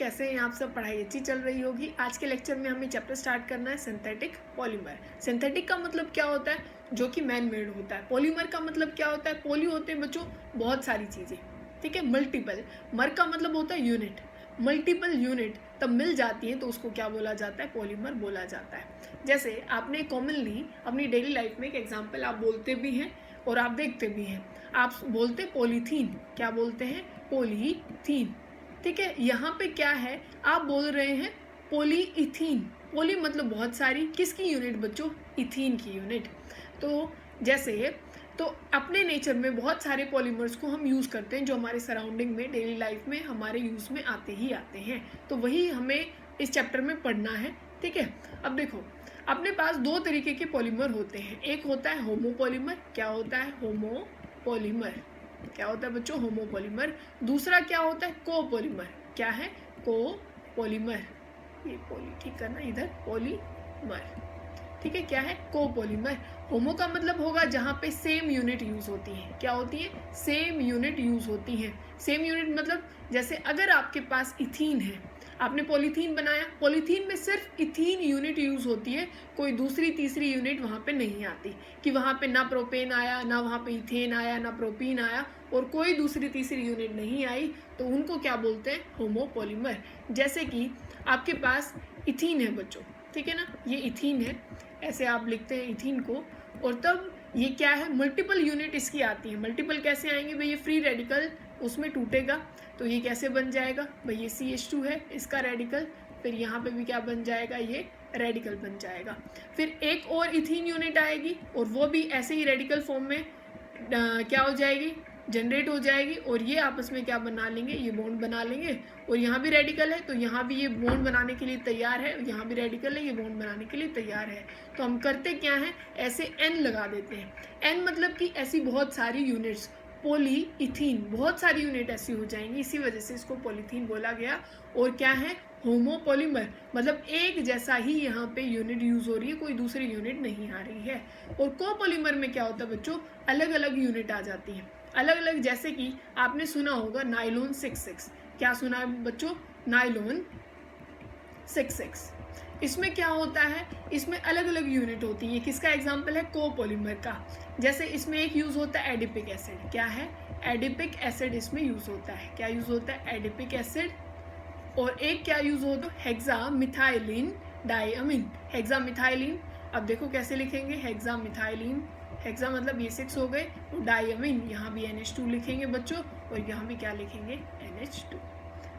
कैसे हैं आप सब? पढ़ाई अच्छी चल रही होगी। आज के लेक्चर में हमें चैप्टर स्टार्ट करना है सिंथेटिक पॉलीमर। सिंथेटिक का मतलब क्या होता है? जो कि मैन मेड होता है। पॉलीमर का मतलब क्या होता है? पोली होते हैं बच्चों बहुत सारी चीज़ें, ठीक है। मल्टीपल, मर का मतलब होता है यूनिट, मल्टीपल यूनिट तब मिल जाती है तो उसको क्या बोला जाता है? पॉलीमर बोला जाता है। जैसे आपने कॉमनली अपनी डेली लाइफ में एक एग्जाम्पल आप बोलते भी हैं और आप देखते भी हैं। आप बोलते पॉलीथीन, क्या बोलते हैं? पॉलीथीन, ठीक है। यहाँ पे क्या है? आप बोल रहे हैं पॉलीइथीन। पॉली मतलब बहुत सारी, किसकी यूनिट बच्चों? इथीन की यूनिट। तो जैसे तो अपने नेचर में बहुत सारे पॉलीमर्स को हम यूज़ करते हैं जो हमारे सराउंडिंग में डेली लाइफ में हमारे यूज़ में आते ही आते हैं। तो वही हमें इस चैप्टर में पढ़ना है, ठीक है। अब देखो, अपने पास दो तरीके के पॉलीमर होते हैं। एक होता है होमोपॉलीमर। क्या होता है? होमोपॉलीमर। क्या होता है बच्चों? होमोपॉलीमर। दूसरा क्या होता है? कोपॉलीमर। क्या है? कोपॉलीमर। ये पॉली ठीक करना, इधर पॉलीमर, ठीक है। क्या है? कोपॉलीमर। होमो का मतलब होगा जहाँ पे सेम यूनिट यूज होती है। क्या होती है? सेम यूनिट यूज होती है। सेम यूनिट मतलब जैसे अगर आपके पास इथीन है, आपने पॉलीथीन बनाया, पॉलीथीन में सिर्फ इथीन यूनिट यूज होती है, कोई दूसरी तीसरी यूनिट वहाँ पे नहीं आती कि वहाँ पे ना प्रोपेन आया, ना वहाँ पे इथेन आया, ना प्रोपीन आया और कोई दूसरी तीसरी यूनिट नहीं आई, तो उनको क्या बोलते हैं? होमोपॉलीमर। जैसे कि आपके पास इथीन है बच्चों, ठीक है ना, ये इथीन है, ऐसे आप लिखते हैं इथीन को, और तब ये क्या है? मल्टीपल यूनिट इसकी आती है। मल्टीपल कैसे आएंगे भाई? ये फ्री रेडिकल उसमें टूटेगा तो ये कैसे बन जाएगा भाई? ये CH2 है, इसका रेडिकल, फिर यहाँ पे भी क्या बन जाएगा? ये रेडिकल बन जाएगा। फिर एक और इथीन यूनिट आएगी और वो भी ऐसे ही रेडिकल फॉर्म में क्या हो जाएगी? जनरेट हो जाएगी और ये आपस में क्या बना लेंगे? ये बॉन्ड बना लेंगे। और यहाँ भी रेडिकल है तो यहाँ भी ये बॉन्ड बनाने के लिए तैयार है, यहाँ भी रेडिकल है, ये बॉन्ड बनाने के लिए तैयार है। तो हम करते क्या हैं? ऐसे N लगा देते हैं। N मतलब कि ऐसी बहुत सारी यूनिट्स, पॉलीइथीन, बहुत सारी यूनिट ऐसी हो जाएंगी, इसी वजह से इसको पॉलीथीन बोला गया। और क्या है? होमोपॉलीमर, मतलब एक जैसा ही यहाँ पे यूनिट यूज हो रही है, कोई दूसरी यूनिट नहीं आ रही है। और कोपॉलीमर में क्या होता है बच्चों? अलग अलग यूनिट आ जाती है, अलग अलग। जैसे कि आपने सुना होगा नाइलॉन 66। क्या सुना है बच्चों? नाइलॉन 66। इसमें क्या होता है? इसमें अलग अलग यूनिट होती है। किसका एग्जाम्पल है? कोपॉलीमर का। जैसे इसमें एक यूज होता है एडिपिक एसिड। क्या है? एडिपिक एसिड इसमें यूज होता है। क्या यूज होता है? Adipic acid. और एक क्या यूज होता है? हेक्सामिथाइलिन डाइअमीन। हेक्सामिथाइलिन, अब देखो कैसे लिखेंगे? हेक्सामिथाइलिन, हेक्सा मतलब ये 6 हो गए, और डाइअमीन यहाँ भी NH2 लिखेंगे बच्चों, और यहाँ भी क्या लिखेंगे? NH2,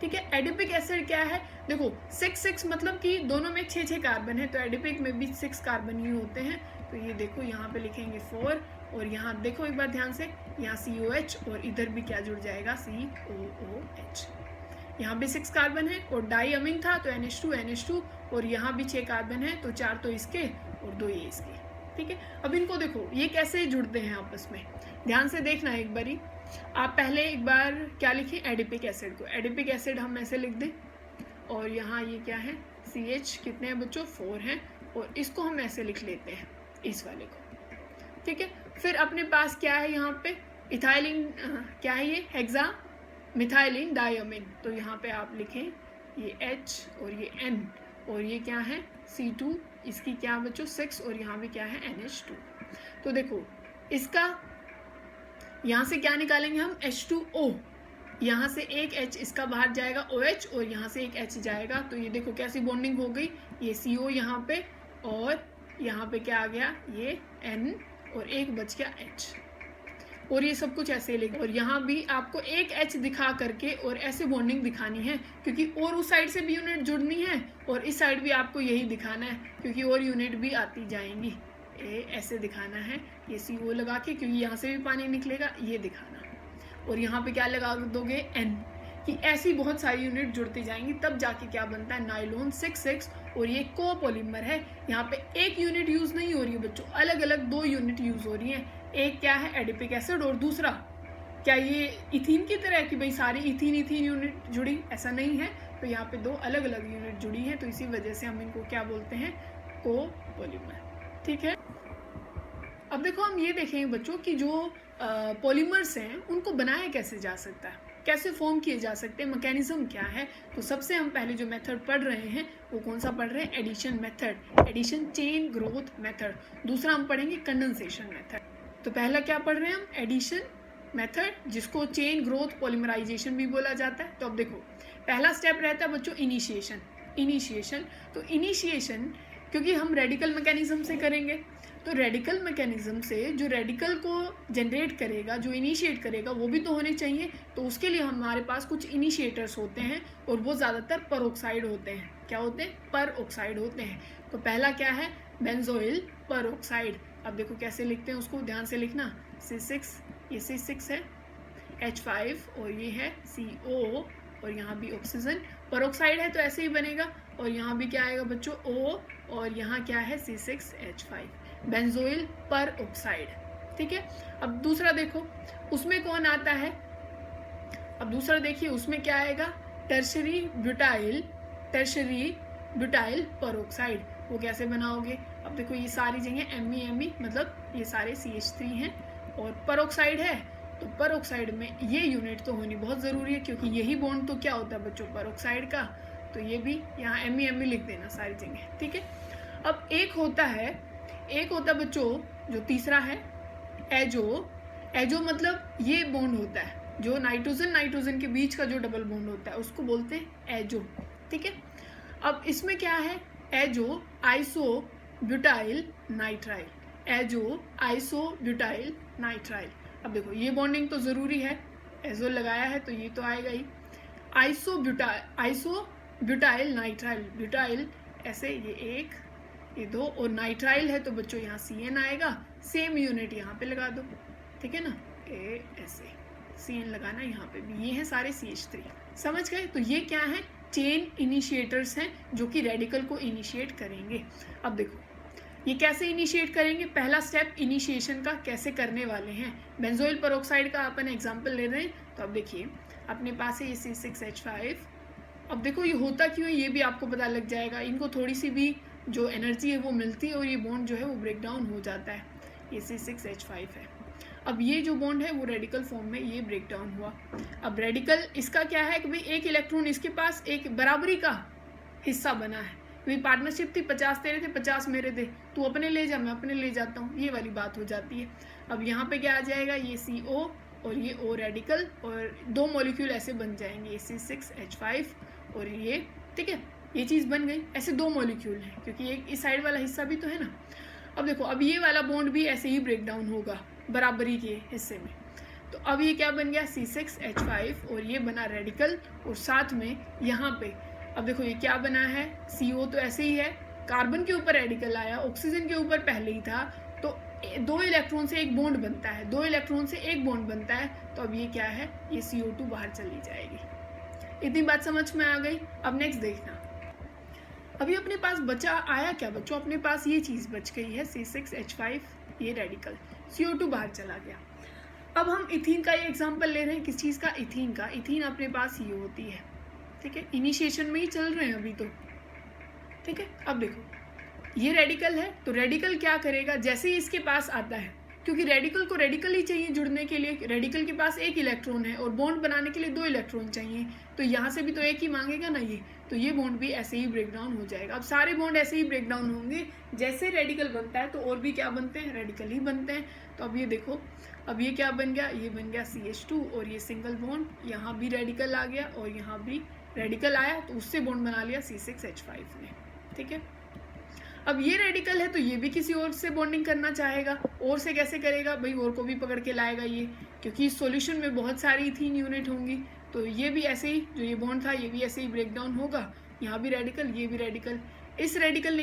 ठीक है। एडिपिक एसिड क्या है? देखो 6 मतलब कि दोनों में 6 कार्बन है, तो एडिपिक में भी 6 कार्बन ही होते हैं। तो ये देखो यहाँ पे लिखेंगे 4, और यहाँ देखो एक बार ध्यान से, यहाँ COH और इधर भी क्या जुड़ जाएगा? COOH। यहाँ भी 6 कार्बन है और डाइअमीन था तो NH2, और यहाँ भी 6 कार्बन है तो 4 तो इसके और 2 ये इसके, ठीक है। अब इनको देखो ये कैसे जुड़ते हैं आपस में, ध्यान से देखना है एक बारी। आप पहले एक बार क्या लिखें? एडिपिक एसिड को, एडिपिक एसिड हम ऐसे लिख दें, और यहाँ ये क्या है? CH कितने हैं बच्चों? 4 हैं, और इसको हम ऐसे लिख लेते हैं, इस वाले को, ठीक है। फिर अपने पास क्या है यहाँ पे? इथाइलिन, क्या है ये? Hexa methylene diamine. तो यहाँ पे आप लिखें ये H और ये N, और ये क्या है? C2, इसकी क्या बच्चों? 6, और यहाँ भी क्या है? NH2। तो देखो इसका यहाँ से क्या निकालेंगे हम? H2O, यहाँ से एक H इसका बाहर जाएगा OH, और यहाँ से एक H जाएगा, तो ये देखो कैसी बॉन्डिंग हो गई? ये CO यहाँ पे, और यहाँ पे क्या आ गया? ये N, और एक बच गया H, और ये सब कुछ ऐसे लिख। और यहाँ भी आपको एक H दिखा करके और ऐसे बॉन्डिंग दिखानी है, क्योंकि और उस साइड से भी यूनिट जुड़नी है, और इस साइड भी आपको यही दिखाना है, क्योंकि और यूनिट भी आती जाएंगी। ऐसे दिखाना है, ये CO लगा के, क्योंकि यहाँ से भी पानी निकलेगा, ये दिखाना। और यहाँ पे क्या लगा दोगे? N, कि ऐसी बहुत सारी यूनिट जुड़ती जाएंगी, तब जाके क्या बनता है? नाइलॉन 66। और ये कोपॉलीमर है। यहाँ पे एक यूनिट यूज नहीं हो रही है बच्चों, अलग अलग 2 यूनिट यूज हो रही हैं। एक क्या है? एडिपिक एसिड, और दूसरा क्या ये इथीन की तरह कि भाई सारी इथीन यूनिट जुड़ी? ऐसा नहीं है। तो यहाँ पे 2 अलग अलग यूनिट जुड़ी हैं, तो इसी वजह से हम इनको क्या बोलते हैं? कोपॉलीमर, ठीक है। अब देखो हम ये देखेंगे बच्चों कि जो पॉलीमर्स हैं उनको बनाया कैसे जा सकता है। कैसे फॉर्म किए जा सकते हैं, मैकेनिज्म क्या है। तो सबसे हम पहले जो मेथड पढ़ रहे हैं वो कौन सा पढ़ रहे हैं, addition method, addition chain growth method. दूसरा हम पढ़ेंगे कंडेंसेशन मेथड। तो पहला क्या पढ़ रहे हैं हम, एडिशन मेथड, जिसको चेन ग्रोथ पॉलीमराइजेशन भी बोला जाता है। तो अब देखो पहला स्टेप रहता है बच्चों इनिशिएशन। तो इनिशिएशन क्योंकि हम रेडिकल मैकेनिज्म से करेंगे, तो रेडिकल मैकेनिज्म से जो रेडिकल को जनरेट करेगा, जो इनिशिएट करेगा, वो भी तो होने चाहिए। तो उसके लिए हमारे पास कुछ इनिशिएटर्स होते हैं और वो ज़्यादातर परऑक्साइड होते हैं। क्या होते हैं, परऑक्साइड होते हैं। तो पहला क्या है, बेंजोइल परऑक्साइड। अब देखो कैसे लिखते हैं उसको, ध्यान से लिखना, C6, ये C6 है, H5 और ये है CO और यहाँ भी ऑक्सीजन, परऑक्साइड है तो ऐसे ही बनेगा। और यहाँ भी क्या आएगा बच्चों, O और यहाँ क्या है C6H5, बेंजोइल परऑक्साइड। ठीक है। अब दूसरा देखो उसमें कौन आता है, अब दूसरा देखिए उसमें क्या आएगा, टर्शरी ब्यूटाइल परऑक्साइड। वो कैसे बनाओगे, अब देखो ये सारी जगह Me मतलब ये सारे CH3 हैं और परऑक्साइड है, तो परऑक्साइड में ये यूनिट तो होनी बहुत ज़रूरी है क्योंकि यही बॉन्ड तो क्या होता है बच्चों, परऑक्साइड का। तो ये भी यहाँ Me लिख देना सारी जगह। ठीक है। अब एक होता है बच्चों जो तीसरा है एजो मतलब ये बॉन्ड होता है जो नाइट्रोजन के बीच का जो डबल बॉन्ड होता है उसको बोलते हैं एजो। ठीक है। अब इसमें क्या है, एजो आइसोब्यूटाइल नाइट्राइल। अब देखो ये बॉन्डिंग तो ज़रूरी है, एजो लगाया है तो ये तो आएगा ही। आइसोब्यूटाइल नाइट्राइल, ब्यूटाइल ऐसे ये एक ये दो और नाइट्राइल है तो बच्चों यहाँ CN आएगा, सेम यूनिट यहाँ पे लगा दो। ठीक है ना, ऐसे CN लगाना यहाँ पे भी। ये हैं सारे CH3, समझ गए। तो ये क्या है, चेन इनिशिएटर्स हैं जो कि रेडिकल को इनिशिएट करेंगे। अब देखो ये कैसे इनिशिएट करेंगे, पहला स्टेप इनिशिएशन का कैसे करने वाले हैं। बेंजोइल परऑक्साइड का अपन एग्जांपल ले रहे हैं। तो अब देखिए अपने पास है ये C6H5। अब देखो ये होता क्यों है ये भी आपको पता लग जाएगा। इनको थोड़ी सी भी जो एनर्जी है वो मिलती है और ये बॉन्ड जो है वो ब्रेक डाउन हो जाता है। ये C6H5 है। अब ये जो बॉन्ड है वो रेडिकल फॉर्म में ये ब्रेक डाउन हुआ। अब रेडिकल इसका क्या है कि भाई एक इलेक्ट्रॉन इसके पास एक बराबरी का हिस्सा बना है। भाई पार्टनरशिप थी, 50 तेरे थे 50 मेरे थे, तू अपने ले जा मैं अपने ले जाता हूँ, ये वाली बात हो जाती है। अब यहाँ पे क्या आ जाएगा, ये CO और ये O रेडिकल और दो मॉलिक्यूल ऐसे बन जाएंगे, ये C6H5 और ये। ठीक है, ये चीज़ बन गई। ऐसे दो मॉलिक्यूल हैं क्योंकि एक इस साइड वाला हिस्सा भी तो है ना। अब देखो अब ये वाला बॉन्ड भी ऐसे ही ब्रेक डाउन होगा बराबरी के हिस्से में। तो अब ये क्या बन गया, C6H5 और ये बना रेडिकल और साथ में यहाँ पे अब देखो ये क्या बना है, CO तो ऐसे ही है, कार्बन के ऊपर रेडिकल आया, ऑक्सीजन के ऊपर पहले ही था, तो दो इलेक्ट्रॉन से एक बॉन्ड बनता है, दो इलेक्ट्रॉन से एक बॉन्ड बनता है। तो अब ये क्या है, ये CO2 बाहर चली जाएगी। इतनी बात समझ में आ गई। अब नेक्स्ट देखना, अभी अपने पास बचा आया क्या बच्चों, अपने पास ये चीज़ बच गई है C6H5, ये रेडिकल, CO2 बाहर चला गया। अब हम इथीन का ये एग्जाम्पल ले रहे हैं, किस चीज़ का, इथीन का। इथीन अपने पास ये होती है, ठीक है, इनिशिएशन में ही चल रहे हैं अभी तो। ठीक है, अब देखो ये रेडिकल है, तो रेडिकल क्या करेगा, जैसे ही इसके पास आता है, क्योंकि रेडिकल को रेडिकल ही चाहिए जुड़ने के लिए, रेडिकल के पास एक इलेक्ट्रॉन है और बॉन्ड बनाने के लिए दो इलेक्ट्रॉन चाहिए, तो यहाँ से भी तो एक ही मांगेगा ना ये, तो ये बॉन्ड भी ऐसे ही ब्रेक डाउन हो जाएगा। अब सारे बॉन्ड ऐसे ही ब्रेक डाउन होंगे, जैसे रेडिकल बनता है तो और भी क्या बनते हैं, रेडिकल ही बनते हैं। तो अब ये देखो, अब ये क्या बन गया, ये बन गया CH2 और ये सिंगल बॉन्ड, यहाँ भी रेडिकल आ गया और यहाँ भी रेडिकल आया, तो उससे बॉन्ड बना लिया C6H5 ने। ठीक है, अब ये रेडिकल है तो ये भी किसी और से बॉन्डिंग करना चाहेगा, और से कैसे करेगा भाई, और को भी पकड़ के लाएगा ये, क्योंकि इस सॉल्यूशन में बहुत सारी इथीन यूनिट होंगी, तो ये भी ऐसे ही, जो ये बॉन्ड था ये भी ऐसे ही ब्रेक डाउन होगा, यहाँ भी रेडिकल, ये भी रेडिकल, इस रेडिकल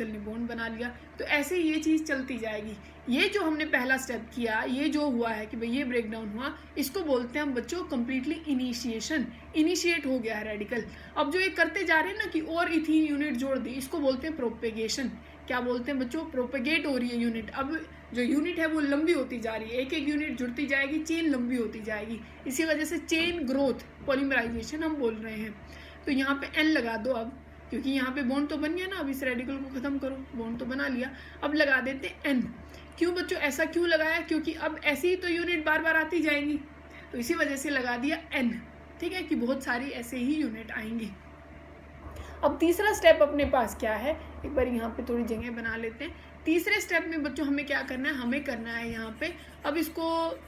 ने बॉन्ड बना लिया, तो ऐसे ही ये चीज़ चलती जाएगी। ये जो हमने पहला स्टेप किया, ये जो हुआ है कि भाई ये ब्रेक डाउन हुआ, इसको बोलते हैं हम बच्चों कम्प्लीटली इनिशिएशन, इनिशिएट हो गया है रेडिकल। अब जो ये करते जा रहे हैं ना कि और इथीन यूनिट जोड़ दी, इसको बोलते हैं प्रोपेगेशन। क्या बोलते हैं बच्चों, प्रोपेगेट हो रही है यूनिट। अब जो यूनिट है वो लंबी होती जा रही है, एक एक यूनिट जुड़ती जाएगी, चेन लंबी होती जाएगी, इसी वजह से चेन ग्रोथ पॉलीमराइजेशन हम बोल रहे हैं। तो यहाँ पे N लगा दो अब, क्योंकि यहाँ पे बॉन्ड तो बन गया ना, अब इस रेडिकल को ख़त्म करो, बॉन्ड तो बना लिया, अब लगा देते N। क्यों बच्चों, ऐसा क्यों लगाया, क्योंकि अब ऐसी ही तो यूनिट बार बार आती जाएंगी, तो इसी वजह से लगा दिया n, ठीक है, कि बहुत सारी ऐसे ही यूनिट आएंगे। अब तीसरा स्टेप अपने पास क्या है, एक बार यहाँ पे थोड़ी जगह बना लेते हैं। तीसरे स्टेप में बच्चों हमें क्या करना है, हमें करना है यहाँ पे अब इसको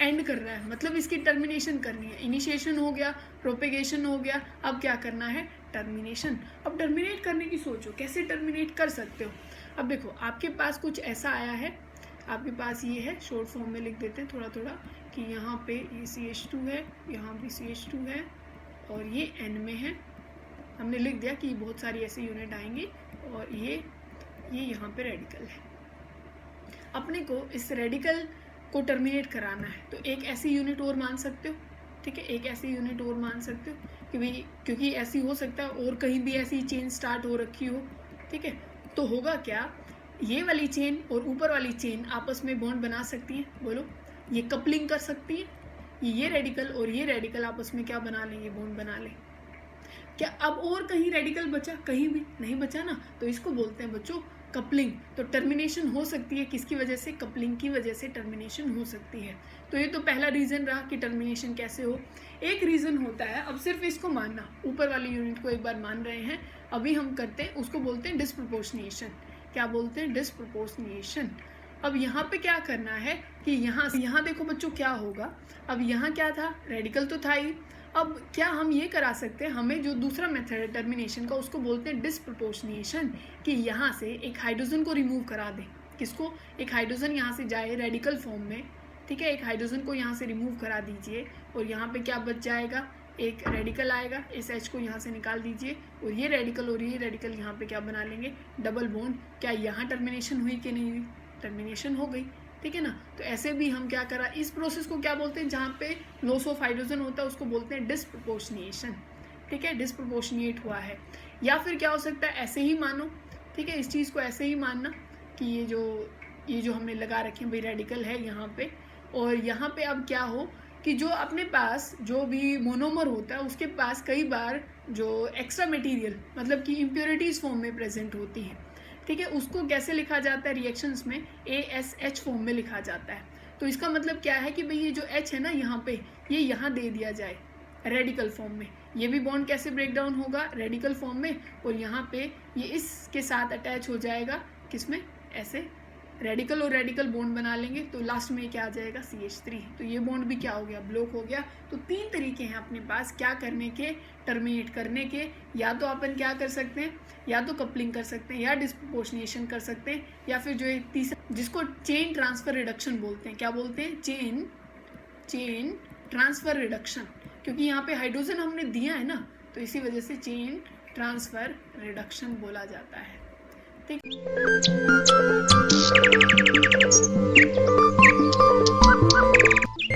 एंड करना है, मतलब इसकी टर्मिनेशन करनी है। इनिशिएशन हो गया, प्रोपेगेशन हो गया, अब क्या करना है, टर्मिनेशन। अब टर्मिनेट करने की सोचो, कैसे टर्मिनेट कर सकते हो। अब देखो आपके पास कुछ ऐसा आया है, आपके पास ये है, शॉर्ट फॉर्म में लिख देते हैं थोड़ा थोड़ा कि यहाँ पे ये CH2 है, यहाँ भी CH2 है और ये N में है। हमने लिख दिया कि बहुत सारी ऐसी यूनिट आएंगी और ये यहाँ पे रेडिकल है। अपने को इस रेडिकल को टर्मिनेट कराना है, तो एक ऐसी यूनिट और मान सकते हो, ठीक है, एक ऐसी यूनिट और मान सकते हो कि भाई, क्योंकि ऐसी हो सकता है और कहीं भी ऐसी चेन स्टार्ट हो रखी हो, ठीक है। तो होगा क्या, ये वाली चेन और ऊपर वाली चेन आपस में बॉन्ड बना सकती है, बोलो, ये कपलिंग कर सकती है। ये रेडिकल और ये रेडिकल आपस में क्या बना लें, ये बॉन्ड बना लें। क्या अब और कहीं रेडिकल बचा, कहीं भी नहीं बचा ना, तो इसको बोलते हैं बच्चों कपलिंग। तो टर्मिनेशन हो सकती है किसकी वजह से, कपलिंग की वजह से टर्मिनेशन हो सकती है। तो ये तो पहला रीज़न रहा कि टर्मिनेशन कैसे हो। एक रीज़न होता है, अब सिर्फ इसको मानना, ऊपर वाली यूनिट को एक बार मान रहे हैं, अभी हम करते हैं, उसको बोलते हैं डिस्प्रपोर्शनेशन। क्या बोलते हैं, डिस्प्रपोर्शनेशन। अब यहाँ पे क्या करना है कि यहाँ देखो बच्चों क्या होगा, अब यहाँ क्या था, रेडिकल तो था ही। अब क्या हम ये करा सकते हैं, हमें जो दूसरा मेथड है टर्मिनेशन का, उसको बोलते हैं डिस्प्रपोर्शनेशन, कि यहाँ से एक हाइड्रोजन को रिमूव करा दें। किसको, एक हाइड्रोजन यहाँ से जाए रेडिकल फॉर्म में, ठीक है, एक हाइड्रोजन को यहाँ से रिमूव करा दीजिए और यहाँ पे क्या बच जाएगा, एक रेडिकल आएगा, इस H को यहाँ से निकाल दीजिए और ये रेडिकल यहाँ पे क्या बना लेंगे, डबल बॉन्ड। क्या यहाँ टर्मिनेशन हुई कि नहीं हुई, टर्मिनेशन हो गई, ठीक है ना। तो ऐसे भी हम क्या करा, इस प्रोसेस को क्या बोलते हैं, जहाँ पे लॉस ऑफ हाइड्रोजन होता है उसको बोलते हैं डिस्प्रपोर्शनेशन, ठीक है, डिस्प्रपोर्शनेट हुआ है। या फिर क्या हो सकता है, ऐसे ही मानो, ठीक है, इस चीज़ को ऐसे ही मानना कि ये जो हमने लगा रखे हैं भाई रेडिकल है यहाँ पे, और यहाँ पे अब क्या हो कि जो अपने पास जो भी मोनोमर होता है उसके पास कई बार जो एक्स्ट्रा मटेरियल मतलब कि इम्प्योरिटीज़ फॉर्म में प्रेजेंट होती है, ठीक है, उसको कैसे लिखा जाता है रिएक्शंस में, ASH फॉर्म में लिखा जाता है। तो इसका मतलब क्या है कि भाई ये जो H है ना यहाँ पे, ये यहाँ दे दिया जाए रेडिकल फॉर्म में। ये भी बॉन्ड कैसे ब्रेक डाउन होगा, रेडिकल फॉर्म में, और यहाँ पे ये इसके साथ अटैच हो जाएगा, किसमें, ऐसे रेडिकल और रेडिकल बॉन्ड बना लेंगे, तो लास्ट में क्या आ जाएगा, CH3। तो ये बॉन्ड भी क्या हो गया, ब्लॉक हो गया। तो 3 तरीके हैं अपने पास क्या करने के, टर्मिनेट करने के। या तो अपन क्या कर सकते हैं, या तो कपलिंग कर सकते हैं, या डिस्प्रपोर्शनेशन कर सकते हैं, या फिर जो एक तीसरा जिसको चेन ट्रांसफर रिडक्शन बोलते हैं। क्या बोलते हैं, चेन ट्रांसफर रिडक्शन, क्योंकि यहाँ पे हाइड्रोजन हमने दिया है ना, तो इसी वजह से चेन ट्रांसफर रिडक्शन बोला जाता है, ठीक।